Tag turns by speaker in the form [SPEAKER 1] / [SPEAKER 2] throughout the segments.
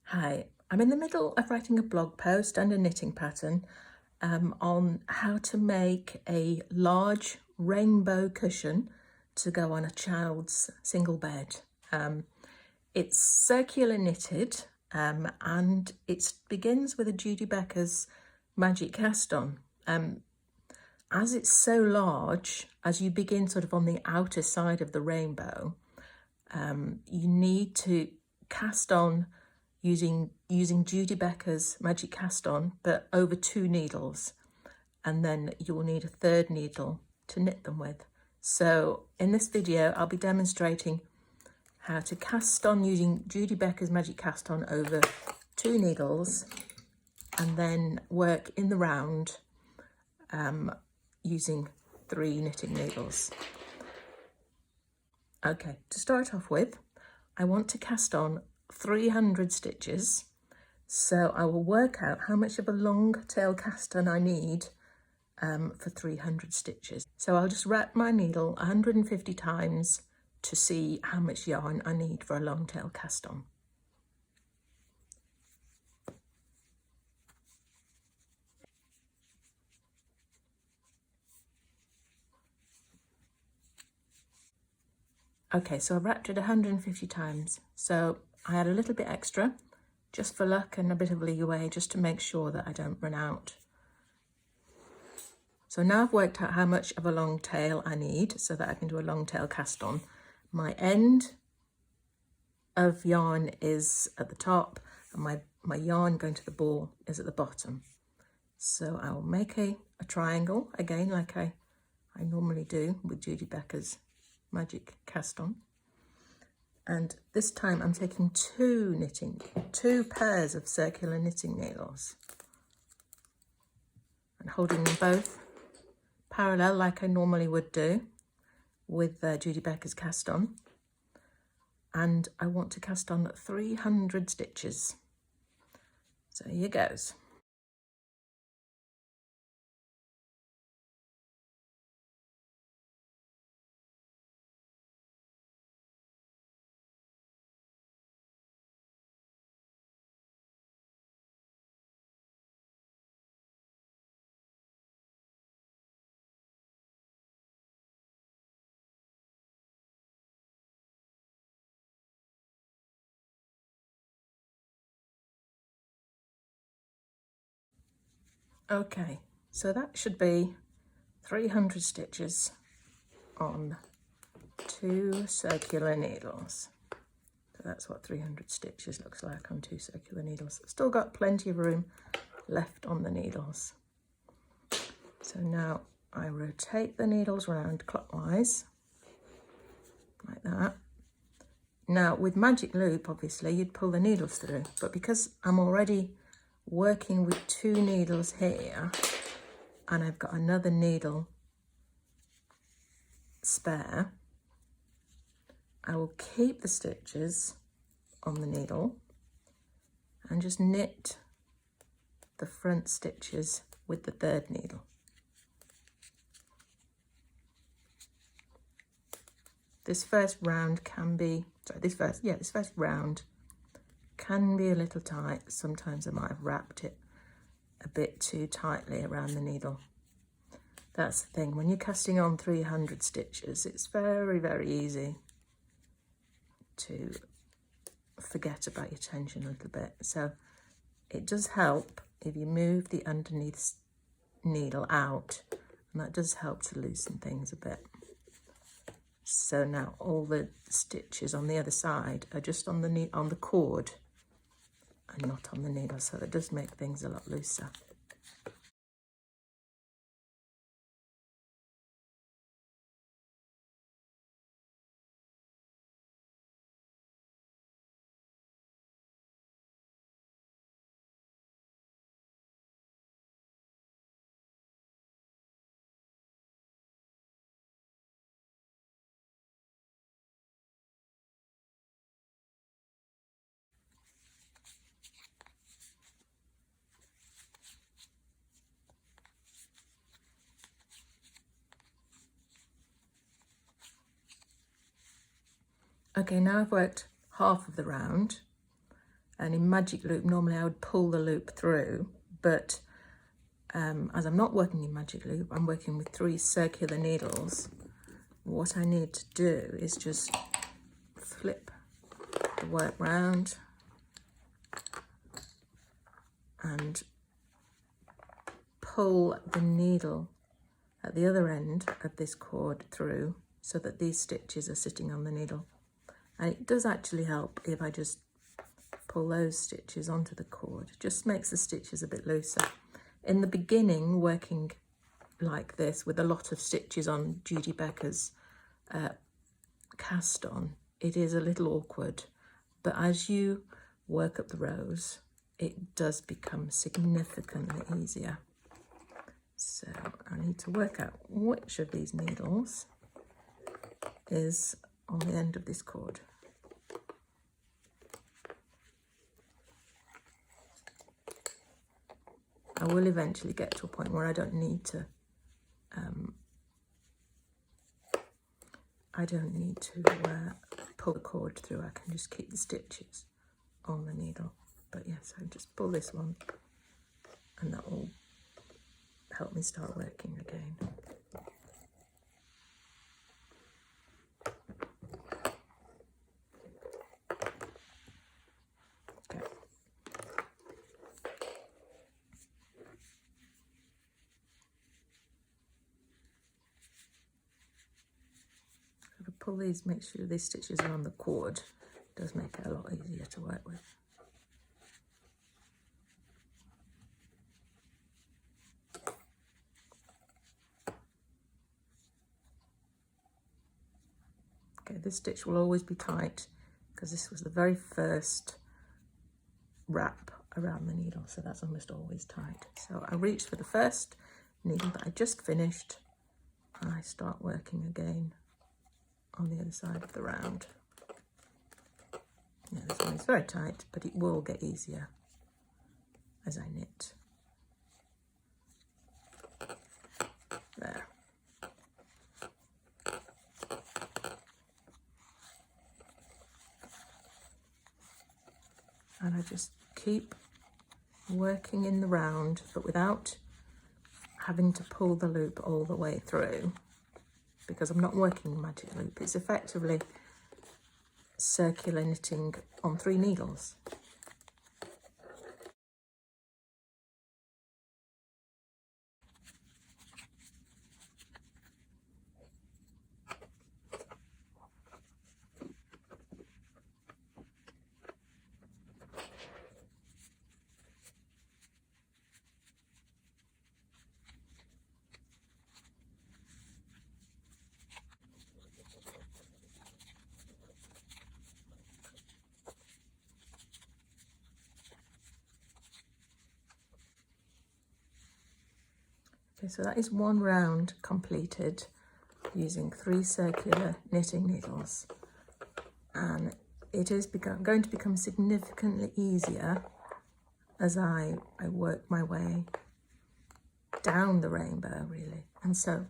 [SPEAKER 1] Hi, I'm in the middle of writing a blog post and a knitting pattern on how to make a large rainbow cushion to go on a child's single bed. It's circular knitted and it begins with a Judy Becker's magic cast on. As it's so large, as you begin sort of on the outer side of the rainbow, you need to cast on using Judy Becker's magic cast on, but over 2 needles, and then you will need a 3rd needle to knit them with. So in this video I'll be demonstrating how to cast on using Judy Becker's magic cast on over 2 needles and then work in the round using 3 knitting needles. Okay, to start off with, I want to cast on 300 stitches, so I will work out how much of a long tail cast on I need for 300 stitches. So I'll just wrap my needle 150 times to see how much yarn I need for a long tail cast on. Okay, so I've wrapped it 150 times, so I had a little bit extra just for luck and a bit of leeway just to make sure that I don't run out. So now I've worked out how much of a long tail I need so that I can do a long tail cast on. My end of yarn is at the top and my yarn going to the ball is at the bottom. So I will make a triangle again like I normally do with Judy Becker's magic cast on. And this time I'm taking 2 pairs of circular knitting needles and holding them both parallel like I normally would do with Judy Becker's cast on. And I want to cast on 300 stitches. So here goes. Okay, so that should be 300 stitches on 2 circular needles. So that's what 300 stitches looks like on 2 circular needles. Still got plenty of room left on the needles. So now I rotate the needles round clockwise, like that. Now with magic loop, obviously you'd pull the needles through, but because I'm already working with 2 needles here and I've got another needle spare, I will keep the stitches on the needle and just knit the front stitches with the 3rd needle. This first round can be, this first round can be a little tight. Sometimes I might have wrapped it a bit too tightly around the needle. That's the thing, when you're casting on 300 stitches, it's very, very easy to forget about your tension a little bit. So it does help if you move the underneath needle out, and that does help to loosen things a bit. So now all the stitches on the other side are just on the cord and not on the needle, so it does make things a lot looser. Okay, now I've worked half of the round. And in Magic Loop, normally I would pull the loop through, but as I'm not working in Magic Loop, I'm working with 3 circular needles. What I need to do is just flip the work round and pull the needle at the other end of this cord through so that these stitches are sitting on the needle. And it does actually help if I just pull those stitches onto the cord. It just makes the stitches a bit looser. In the beginning, working like this with a lot of stitches on Judy Becker's cast on, it is a little awkward, but as you work up the rows, it does become significantly easier. So I need to work out which of these needles is on the end of this cord. I will eventually get to a point where I don't need to pull the cord through. I can just keep the stitches on the needle. But yes, I just pull this one and that will help me start working again. Okay. If I pull these, make sure these stitches are on the cord. It does make it a lot easier to work with. Okay, this stitch will always be tight because this was the very first wrap around the needle, so that's almost always tight. So I reach for the first needle that I just finished and I start working again on the other side of the round. Yeah, this one is very tight, but it will get easier as I knit. There. And I just keep working in the round, but without having to pull the loop all the way through, because I'm not working Magic Loop. It's effectively circular knitting on 3 needles. Okay, so that is one round completed using 3 circular knitting needles, and it is going to become significantly easier as I work my way down the rainbow, really. And so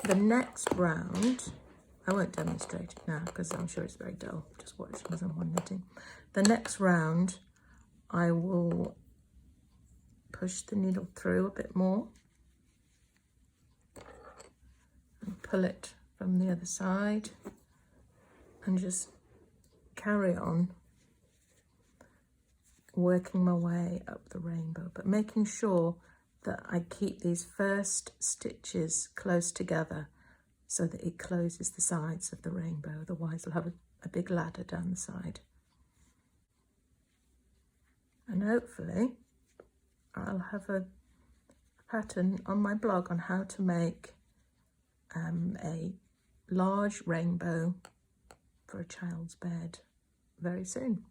[SPEAKER 1] the next round, I won't demonstrate it now because I'm sure it's very dull just watching someone knitting. The next round I will push the needle through a bit more and pull it from the other side and just carry on working my way up the rainbow, but making sure that I keep these first stitches close together so that it closes the sides of the rainbow. Otherwise I'll have a big ladder down the side. And hopefully I'll have a pattern on my blog on how to make a large rainbow for a child's bed very soon.